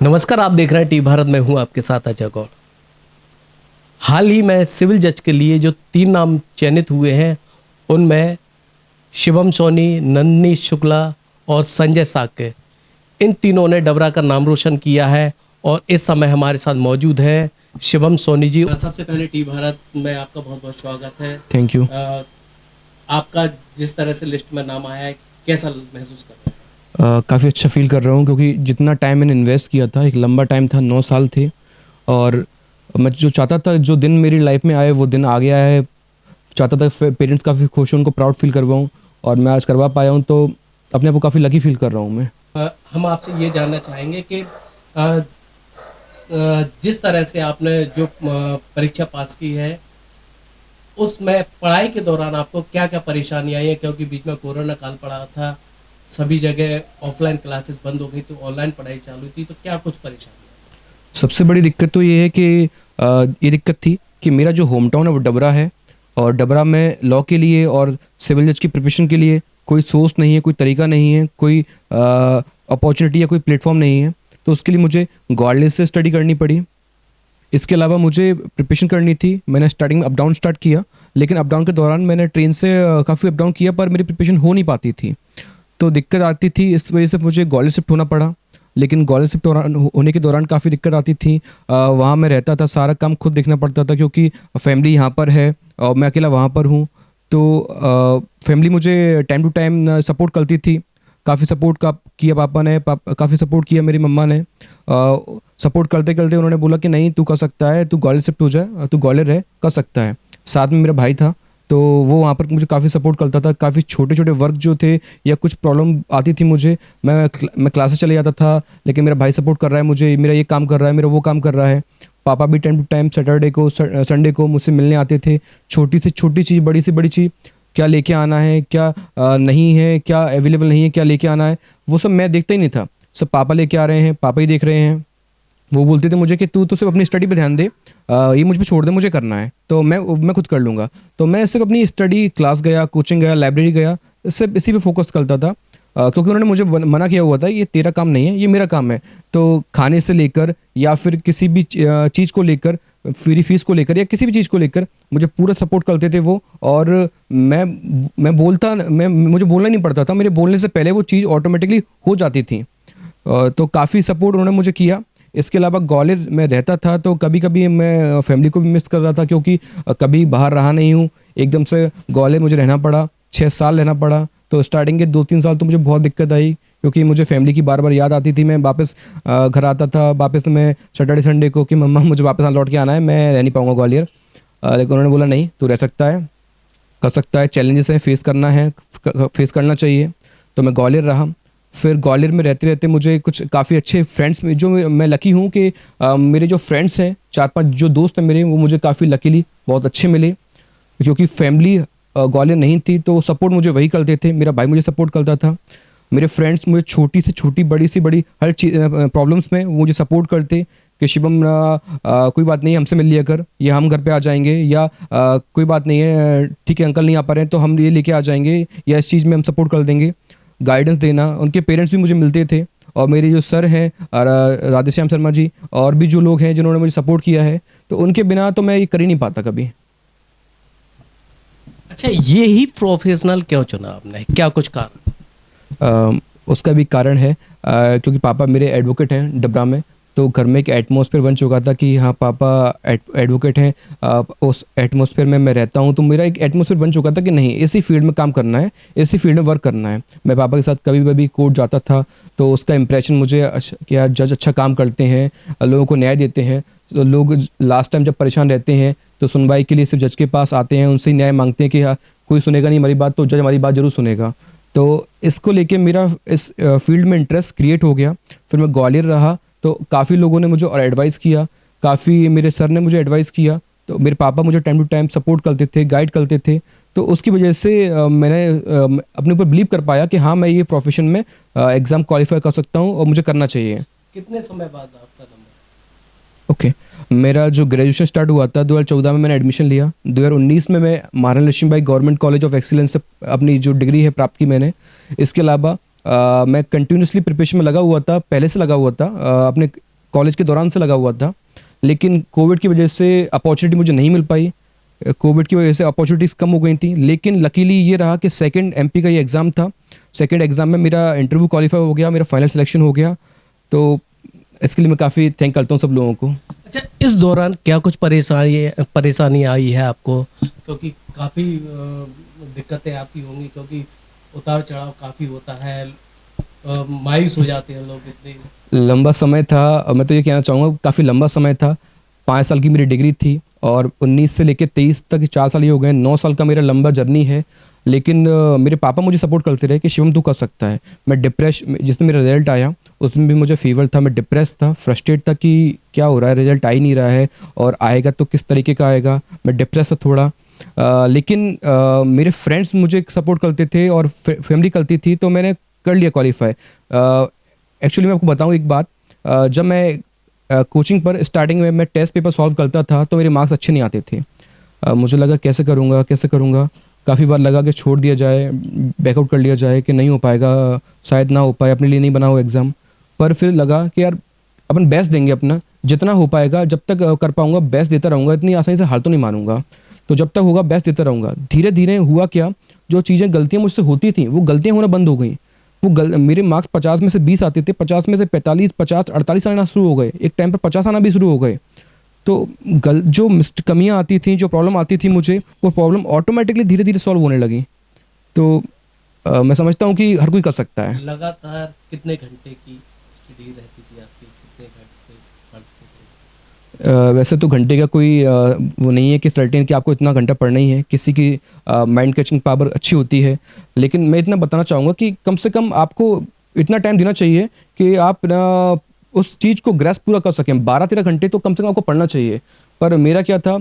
नमस्कार, आप देख रहे हैं टी भारत। में हूं आपके साथ अजय गौड़। हाल ही में सिविल जज के लिए जो 3 नाम चयनित हुए हैं उनमें शिवम सोनी, नंदिनी शुक्ला और संजय साक्य, इन तीनों ने डबरा का नाम रोशन किया है और इस समय हमारे साथ मौजूद हैं शिवम सोनी जी। सबसे पहले टी भारत में आपका बहुत बहुत स्वागत है। Thank you. आपका जिस तरह से लिस्ट में नाम आया है, कैसा महसूस कर रहे हैं? काफ़ी अच्छा फील कर रहा हूँ क्योंकि जितना टाइम मैंने इन्वेस्ट किया था, एक लंबा टाइम था, 9 साल थे, और मैं जो चाहता था, जो दिन मेरी लाइफ में आए वो दिन आ गया है। चाहता था पेरेंट्स काफ़ी खुश हों, उनको प्राउड फील करवाऊँ, और मैं आज करवा पाया हूँ, तो अपने आप को काफ़ी लकी फील कर रहा हूँ मैं। हम आपसे ये जानना चाहेंगे कि जिस तरह से आपने जो परीक्षा पास की है उसमें पढ़ाई के दौरान आपको क्या क्या परेशानी आई है, क्योंकि बीच में कोरोना काल पड़ा था, सभी जगह ऑफलाइन क्लासेस बंद हो गई, तो ऑनलाइन पढ़ाई चालू थी, तो क्या कुछ परेशानी? सबसे बड़ी दिक्कत तो ये है कि ये दिक्कत थी कि मेरा जो होम टाउन है वो डबरा है, और डबरा में लॉ के लिए और सिविल जज की प्रिपरेशन के लिए कोई सोर्स नहीं है, कोई तरीका नहीं है, कोई अपॉर्चुनिटी या कोई प्लेटफॉर्म नहीं है। तो उसके लिए मुझे ग्वालियर से स्टडी करनी पड़ी। इसके अलावा मुझे प्रिपरेशन करनी थी। मैंने स्टार्टिंग में अप डाउन स्टार्ट किया, लेकिन अप डाउन के दौरान मैंने ट्रेन से काफ़ी अप डाउन किया, पर मेरी प्रिपरेशन हो नहीं पाती थी, तो दिक्कत आती थी। इस वजह से मुझे ग्वालियर शिफ्ट होना पड़ा। लेकिन ग्वालियर शिफ्ट होने के दौरान काफ़ी दिक्कत आती थी। वहाँ मैं रहता था, सारा काम खुद देखना पड़ता था, क्योंकि फैमिली यहाँ पर है और मैं अकेला वहाँ पर हूँ। तो फैमिली मुझे टाइम टू टाइम सपोर्ट करती थी। काफ़ी सपोर्ट किया पापा ने, काफ़ी सपोर्ट किया मेरी मम्मा ने। सपोर्ट करते करते उन्होंने बोला कि नहीं, तू कर सकता है, तू ग्वालियर शिफ्ट हो जाए, तू ग्वालियर रह, कर सकता है। साथ में मेरा भाई था, तो वो वहाँ पर मुझे काफ़ी सपोर्ट करता था। काफ़ी छोटे छोटे वर्क जो थे या कुछ प्रॉब्लम आती थी मुझे, मैं क्लासेस चले जाता था, लेकिन मेरा भाई सपोर्ट कर रहा है मुझे, मेरा ये काम कर रहा है, मेरा वो काम कर रहा है। पापा भी टाइम टू टाइम सैटरडे को, संडे को मुझसे मिलने आते थे। छोटी से छोटी चीज़, बड़ी से बड़ी चीज़, क्या लेके आना है, क्या नहीं है, क्या अवेलेबल नहीं है, क्या लेके आना है, वो सब मैं देखता ही नहीं था। सब पापा लेके आ रहे हैं, पापा ही देख रहे हैं। वो बोलते थे मुझे कि तू तो सिर्फ अपनी स्टडी पे ध्यान दे, ये मुझ पे छोड़ दे, मुझे करना है तो मैं खुद कर लूँगा। तो मैं सिर्फ अपनी स्टडी, क्लास गया, कोचिंग गया, लाइब्रेरी गया, सिर्फ इसी पे फोकस करता था, क्योंकि उन्होंने मुझे मना किया हुआ था, ये तेरा काम नहीं है, ये मेरा काम है। तो खाने से लेकर या फिर किसी भी चीज़ को लेकर, फ्री फीस को लेकर या किसी भी चीज़ को लेकर मुझे पूरा सपोर्ट करते थे वो। और मुझे बोलना नहीं पड़ता था, मेरे बोलने से पहले वो चीज़ ऑटोमेटिकली हो जाती थी। तो काफ़ी सपोर्ट उन्होंने मुझे किया। इसके अलावा ग्वालियर में रहता था, तो कभी कभी मैं फैमिली को भी मिस कर रहा था, क्योंकि कभी बाहर रहा नहीं हूँ। एकदम से ग्वालियर मुझे रहना पड़ा, 6 साल रहना पड़ा। तो स्टार्टिंग के 2-3 साल तो मुझे बहुत दिक्कत आई, क्योंकि मुझे फैमिली की बार बार याद आती थी। मैं वापस घर आता था, वापस मैं सैटरडे संडे को कि मम्मा मुझे वापस लौट के आना है, मैं रह नहीं पाऊँगा ग्वालियर। लेकिन उन्होंने बोला नहीं, तू रह सकता है, कर सकता है, चैलेंजेस हैं, फेस करना चाहिए। तो मैं ग्वालियर रहा। फिर ग्वालियर में रहते रहते मुझे कुछ काफ़ी अच्छे फ्रेंड्स में, जो मैं लकी हूँ कि मेरे जो फ्रेंड्स हैं, 4-5 जो दोस्त हैं मेरे, वो मुझे काफ़ी लकीली बहुत अच्छे मिले, क्योंकि फैमिली ग्वालियर नहीं थी, तो सपोर्ट मुझे वही करते थे। मेरा भाई मुझे सपोर्ट करता था, मेरे फ्रेंड्स मुझे छोटी से छोटी, बड़ी से बड़ी हर चीज़, प्रॉब्लम्स में वो मुझे सपोर्ट करते कि शिवम कोई बात नहीं, हमसे मिल लिया कर, या हम घर पे आ जाएंगे, या कोई बात नहीं है, ठीक है अंकल नहीं आ पा रहे हैं तो हम ये लेके आ जाएंगे, या इस चीज़ में हम सपोर्ट कर देंगे। गाइडेंस देना, उनके पेरेंट्स भी मुझे मिलते थे, और मेरे जो सर हैं राधेश्याम शर्मा जी, और भी जो लोग हैं जिन्होंने मुझे सपोर्ट किया है, तो उनके बिना तो मैं ये कर ही नहीं पाता कभी। अच्छा, ये ही प्रोफेशनल क्यों चुना आपने, क्या कुछ कारण? उसका भी कारण है, क्योंकि पापा मेरे एडवोकेट हैं डबरा में, तो घर में एक एटमॉस्फेयर बन चुका था कि हाँ पापा एडवोकेट हैं। उस एटमॉस्फेयर में मैं रहता हूँ, तो मेरा एक एटमॉस्फेयर बन चुका था कि नहीं, इसी फील्ड में काम करना है, इसी फील्ड में वर्क करना है। मैं पापा के साथ कभी कभी कोर्ट जाता था, तो उसका इंप्रेशन मुझे कि यार जज अच्छा काम करते हैं, लोगों को न्याय देते हैं। तो लोग लास्ट टाइम जब परेशान रहते हैं तो सुनवाई के लिए सिर्फ जज के पास आते हैं, उनसे न्याय मांगते हैं कि हाँ कोई सुनेगा नहीं हमारी बात, तो जज हमारी बात जरूर सुनेगा। तो इसको लेके मेरा इस फील्ड में इंटरेस्ट क्रिएट हो गया। फिर मैं ग्वालियर रहा, तो काफ़ी लोगों ने मुझे और एडवाइस किया, काफ़ी मेरे सर ने मुझे एडवाइस किया, तो मेरे पापा मुझे टाइम टू टाइम सपोर्ट करते थे, गाइड करते थे। तो उसकी वजह से मैंने अपने ऊपर बिलीव कर पाया कि हाँ मैं ये प्रोफेशन में एग्ज़ाम क्वालिफाई कर सकता हूँ और मुझे करना चाहिए। कितने समय बाद आपका नंबर? ओके, मेरा जो ग्रेजुएशन स्टार्ट हुआ था 2014 में, मैंने एडमिशन लिया। 2019 में मैं Maharana Laxmibai government college of excellence से अपनी जो डिग्री है प्राप्त की मैंने। इसके अलावा मैं कंटिन्यूसली प्रिपरेशन में लगा हुआ था, पहले से लगा हुआ था। अपने कॉलेज के दौरान से लगा हुआ था, लेकिन कोविड की वजह से अपॉर्चुनिटी मुझे नहीं मिल पाई। कोविड की वजह से अपॉर्चुनिटीज़ कम हो गई थी, लेकिन लकीली ये रहा कि सेकंड एमपी का ये एग्ज़ाम था। सेकंड एग्ज़ाम में मेरा इंटरव्यू क्वालिफाई हो गया, मेरा फाइनल सिलेक्शन हो गया। तो इसके लिए मैं काफ़ी थैंक करता हूँ सब लोगों को। अच्छा, इस दौरान क्या कुछ परेशानी आई है आपको? क्योंकि काफ़ी दिक्कतें आती होंगी, क्योंकि उतार चढ़ाव काफ़ी होता है, मायूस हो जाते हैं लोग इतने। लंबा समय था, और मैं तो ये कहना चाहूँगा काफ़ी लंबा समय था। 5 साल की मेरी डिग्री थी और 19 से लेकर 23 तक 4 साल ही हो गए। 9 साल का मेरा लंबा जर्नी है। लेकिन मेरे पापा मुझे सपोर्ट करते रहे कि शिवम तू कर सकता है। मैं डिप्रेस जिस दिन मेरा रिजल्ट आया उस दिन भी मुझे फीवर था, मैं डिप्रेस था, फ्रस्ट्रेट था कि क्या हो रहा है, रिजल्ट आ ही नहीं रहा है और आएगा तो किस तरीके का आएगा। मैं डिप्रेस था थोड़ा। लेकिन मेरे फ्रेंड्स मुझे सपोर्ट करते थे और फैमिली करती थी, तो मैंने कर लिया क्वालिफाई। एक्चुअली मैं आपको बताऊँ एक बात, जब मैं कोचिंग पर स्टार्टिंग में मैं टेस्ट पेपर सॉल्व करता था तो मेरे मार्क्स अच्छे नहीं आते थे। मुझे लगा कैसे करूँगा। काफ़ी बार लगा कि छोड़ दिया जाए, बैकआउट कर लिया जाए, कि नहीं हो पाएगा, शायद ना हो पाए, अपने लिए नहीं बना हो एग्ज़ाम। पर फिर लगा कि यार अपन बेस्ट देंगे अपना, जितना हो पाएगा, जब तक कर पाऊँगा बेस्ट देता रहूँगा, इतनी आसानी से हार तो नहीं मानूंगा। तो जब तक होगा बेस्ट देता रहूँगा। धीरे धीरे हुआ क्या, जो चीज़ें गलतियाँ मुझसे होती थी वो गलतियाँ होना बंद हो गई। मेरे मार्क्स 50 में से 20 आते थे, 50 में से 45, 50, 48 आना शुरू हो गए। एक टाइम पर 50 आना भी शुरू हो गए। तो जो कमियां आती थी, जो प्रॉब्लम आती थी मुझे, वो प्रॉब्लम ऑटोमेटिकली धीरे धीरे सॉल्व होने लगी। तो मैं समझता हूँ कि हर कोई कर सकता है। लगातार कितने घंटे की स्टडी रहती थी आपकी? कितने घंटे पढ़ते थे? वैसे तो घंटे का कोई वो नहीं है कि सर्टेन कि आपको इतना घंटा पढ़ना ही है। किसी की माइंड कैचिंग पावर अच्छी होती है, लेकिन मैं इतना बताना चाहूँगा कि कम से कम आपको इतना टाइम देना चाहिए कि आप ना उस चीज़ को ग्रैस्प पूरा कर सकें। 12-13 घंटे तो कम से कम आपको पढ़ना चाहिए। पर मेरा क्या था,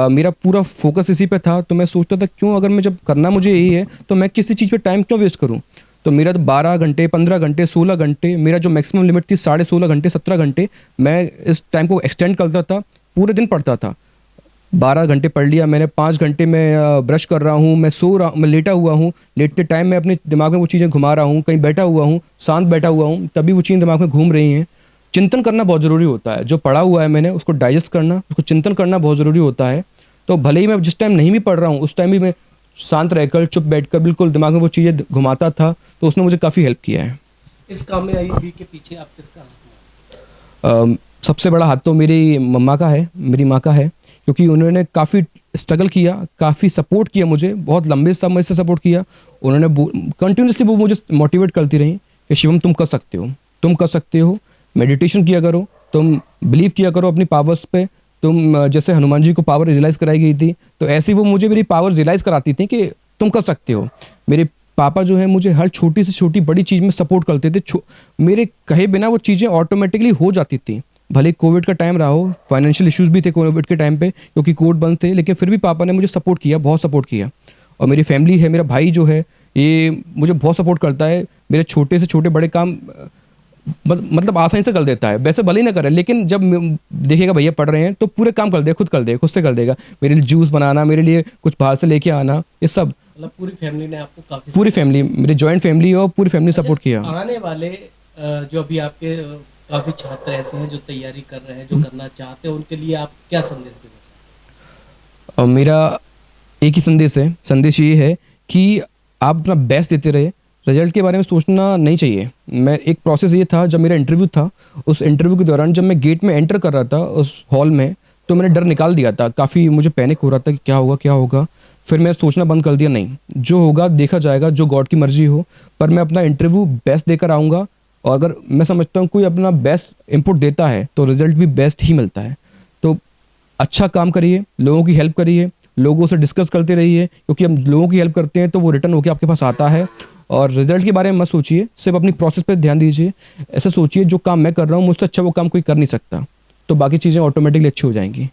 मेरा पूरा फोकस इसी पे था। तो मैं सोचता था क्यों, अगर मैं जब करना मुझे यही है तो मैं किसी चीज़ पे टाइम क्यों वेस्ट करूँ। तो मेरा तो 12 घंटे, 15 घंटे, 16 घंटे, मेरा जो मैक्सिमम लिमिट थी 16.5 घंटे, 17 घंटे, मैं इस टाइम को एक्सटेंड करता था। पूरे दिन पढ़ता था। 12 घंटे पढ़ लिया मैंने, 5 घंटे मैं ब्रश कर रहा हूँ, मैं सो रहा हूँ, मैं लेटा हुआ हूँ। लेटते टाइम मैं अपने दिमाग में वो चीज़ें घुमा रहा हूँ, कहीं बैठा हुआ हूँ, शांत बैठा हुआ हूँ, तभी वो चीज़ें दिमाग में घूम रही हैं। चिंतन करना बहुत ज़रूरी होता है। जो पढ़ा हुआ है मैंने उसको डाइजेस्ट करना, उसको चिंतन करना बहुत ज़रूरी होता है। तो भले ही मैं जिस टाइम नहीं भी पढ़ रहा हूँ उस टाइम भी मैं शांत रहकर, चुप बैठकर, बिल्कुल दिमाग में वो चीज़ें घुमाता था। तो उसने मुझे काफ़ी हेल्प किया है। इस कामयाबी के पीछे आप किसका हाथ है? सबसे बड़ा हाथ तो मेरी मम्मा का है, मेरी माँ का है, क्योंकि उन्होंने काफ़ी स्ट्रगल किया, काफ़ी सपोर्ट किया मुझे, बहुत लंबे समय से सपोर्ट किया। उन्होंने कंटिन्यूसली वो मुझे मोटिवेट करती रही कि शिवम तुम कर सकते हो, तुम कर सकते हो, मेडिटेशन किया करो, तुम बिलीव किया करो अपनी पावर्स पे। तुम जैसे हनुमान जी को पावर रियलाइज़ कराई गई थी, तो ऐसे ही वो मुझे मेरी पावर रियलाइज़ कराती थी कि तुम कर सकते हो। मेरे पापा जो है मुझे हर छोटी से छोटी बड़ी चीज़ में सपोर्ट करते थे। मेरे कहे बिना वो चीज़ें ऑटोमेटिकली हो जाती थी। भले कोविड का टाइम रहा हो, फाइनेंशियल इश्यूज भी थे कोविड के टाइम पे, क्योंकि कोर्ट बंद थे, लेकिन फिर भी पापा ने मुझे सपोर्ट किया, बहुत सपोर्ट किया। और मेरी फैमिली है, मेरा भाई जो है ये मुझे बहुत सपोर्ट करता है। मेरे छोटे से छोटे बड़े काम मतलब आसानी से कर देता है। वैसे भले ही ना करे, लेकिन जब देखेगा भैया पढ़ रहे हैं तो पूरे काम कर दे, खुद से कर देगा। मेरे लिए जूस बनाना, मेरे लिए कुछ बाहर से लेके आना, ये सब। मतलब पूरी फैमिली ने आपको काफी पूरी फैमिली, मेरी जॉइंट फैमिली और पूरी फैमिली सपोर्ट किया। आने वाले जो अभी आपके काफी छात्र ऐसे हैं जो तैयारी कर रहे हैं, जो करना चाहते हैं, उनके लिए आप क्या संदेश देना? और मेरा एक ही संदेश है, संदेश ये है कि आप अपना बेस्ट देते रहे। रिजल्ट के बारे में सोचना नहीं चाहिए। मैं एक प्रोसेस ये था, जब मेरा इंटरव्यू था, उस इंटरव्यू के दौरान जब मैं गेट में एंटर कर रहा था उस हॉल में, तो मैंने डर निकाल दिया था। काफ़ी मुझे पैनिक हो रहा था कि क्या होगा क्या होगा। फिर मैं सोचना बंद कर दिया, नहीं जो होगा देखा जाएगा, जो गॉड की मर्जी हो। पर मैं अपना इंटरव्यू बेस्ट देकर आऊँगा, और अगर मैं समझता हूँ कोई अपना बेस्ट इनपुट देता है तो रिजल्ट भी बेस्ट ही मिलता है। तो अच्छा काम करिए, लोगों की हेल्प करिए, लोगों से डिस्कस करते रहिए, क्योंकि हम लोगों की हेल्प करते हैं तो वो रिटर्न होकर आपके पास आता है। और रिजल्ट के बारे में मत सोचिए, सिर्फ अपनी प्रोसेस पे ध्यान दीजिए। ऐसा सोचिए जो काम मैं कर रहा हूँ मुझसे अच्छा वो काम कोई कर नहीं सकता, तो बाकी चीज़ें ऑटोमेटिकली अच्छी हो जाएंगी।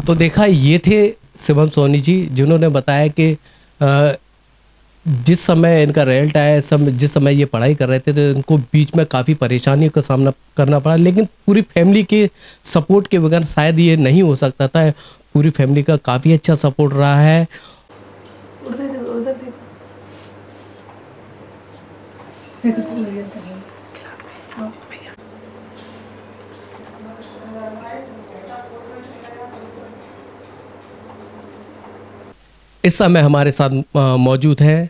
तो देखा, ये थे शिवम सोनी जी, जिन्होंने बताया कि जिस समय इनका रिजल्ट आया, जिस समय ये पढ़ाई कर रहे थे, तो इनको बीच में काफ़ी परेशानियों का सामना करना पड़ा, लेकिन पूरी फैमिली के सपोर्ट के बगैर शायद ये नहीं हो सकता था। पूरी फैमिली का काफ़ी अच्छा सपोर्ट रहा है। इस समय हमारे साथ मौजूद हैं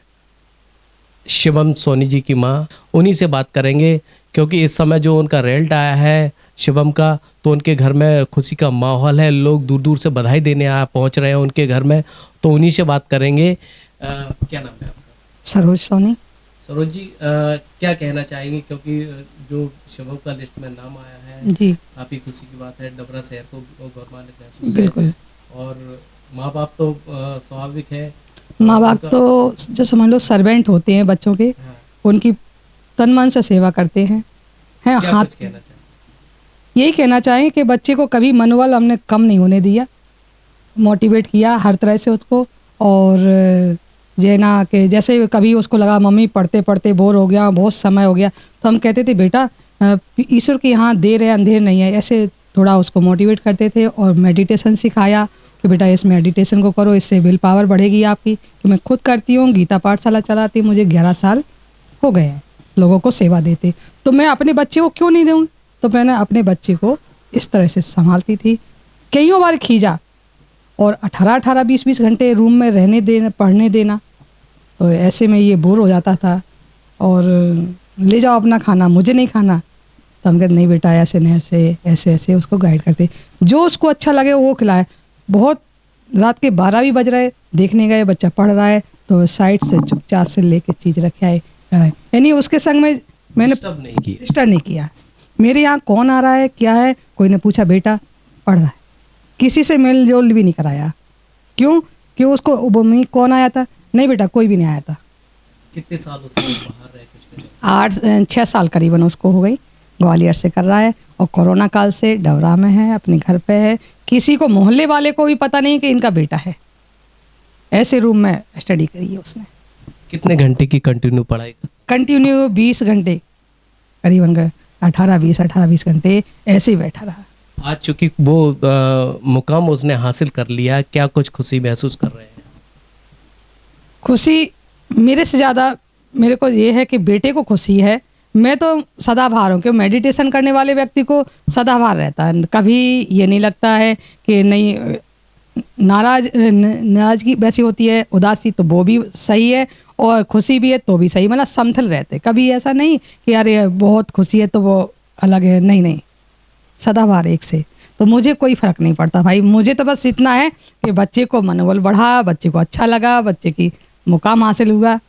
शिवम सोनी जी की माँ। उन्हीं से बात करेंगे क्योंकि इस समय जो उनका रिजल्ट आया है शिवम का, तो उनके घर में खुशी का माहौल है। लोग दूर दूर से बधाई देने पहुंच रहे हैं उनके घर में, तो उन्हीं से बात करेंगे। क्या नाम है आपका? सरोज सोनी। सरोज जी, क्या कहना चाहेंगे क्योंकि जो शिवम का लिस्ट में नाम आया है, जी काफ़ी खुशी की बात है। डबरा शहर को गौरवान्वित महसूस है। बिल्कुल। और माँ बाप तो स्वाभाविक है, माँ बाप तो जो समझ लो सर्वेंट होते हैं बच्चों के, हाँ, उनकी तन मन से सेवा करते हैं क्या हाथ। कुछ कहना चाहिए? यही कहना चाहें कि बच्चे को कभी मनोबल हमने कम नहीं होने दिया, मोटिवेट किया हर तरह से उसको। और ये ना कि जैसे कभी उसको लगा मम्मी पढ़ते पढ़ते बोर हो गया, बहुत समय हो गया, तो हम कहते थे बेटा ईश्वर के यहाँ देर है अंधेर नहीं है, ऐसे थोड़ा उसको मोटिवेट करते थे। और मेडिटेशन सिखाया कि बेटा इस मेडिटेशन को करो, इससे विल पावर बढ़ेगी आपकी। कि मैं खुद करती हूँ, गीता पाठशाला चलाती, मुझे 11 साल हो गए हैं लोगों को सेवा देते, तो मैं अपने बच्चे को क्यों नहीं दूँ। तो मैंने अपने बच्चे को इस तरह से संभालती थी। कईयों बार खींचा और 18-18, 20-20 घंटे रूम में रहने देना, पढ़ने देना, तो ऐसे में ये बोर हो जाता था। और ले जाओ अपना खाना, मुझे नहीं खाना। तो हम कहते नहीं बेटा ऐसे नहीं, ऐसे ऐसे ऐसे उसको गाइड करते, जो उसको अच्छा लगे वो खिलाए। बहुत रात के 12 भी बज रहे, देखने गए बच्चा पढ़ रहा है तो साइड से चुपचाप से लेके चीज़ रखे आए, यानी उसके संग में मैंने डिस्टर्ब नहीं किया। डिस्टर्ब नहीं किया। मेरे यहाँ कौन आ रहा है क्या है, कोई ने पूछा बेटा पढ़ रहा है, किसी से मेल जोल भी नहीं कराया। क्यों कि उसको मम्मी कौन आया था, नहीं बेटा कोई भी नहीं आया था। कितने साल उसमें बाहर रहे? कुछ 8-6 साल करीबन उसको हो गई, ग्वालियर से कर रहा है। और कोरोना काल से डवरा में है, अपने घर पे है, किसी को मोहल्ले वाले को भी पता नहीं कि इनका बेटा है। ऐसे रूम में स्टडी करी है उसने। कितने घंटे की कंटिन्यू पढ़ाई? कंटिन्यू 20 घंटे करीबन, 18-20 घंटे ऐसे ही बैठा रहा। आज चूंकि वो मुकाम उसने हासिल कर लिया, क्या कुछ खुशी महसूस कर रहे हैं? खुशी मेरे से ज़्यादा मेरे को ये है कि बेटे को खुशी है। मैं तो सदाबहार हूँ कि मेडिटेशन करने वाले व्यक्ति को सदाबहार रहता है, कभी ये नहीं लगता है कि नहीं नाराज़गी वैसी होती है, उदासी तो वो भी सही है और खुशी भी है तो भी सही, मतलब समतल रहते। कभी ऐसा नहीं कि यार ये बहुत खुशी है तो वो अलग है, नहीं नहीं, सदाबहार एक से। तो मुझे कोई फ़र्क नहीं पड़ता भाई, मुझे तो बस इतना है कि बच्चे को मनोबल बढ़ा, बच्चे को अच्छा लगा, बच्चे की मुकाम हासिल हुआ,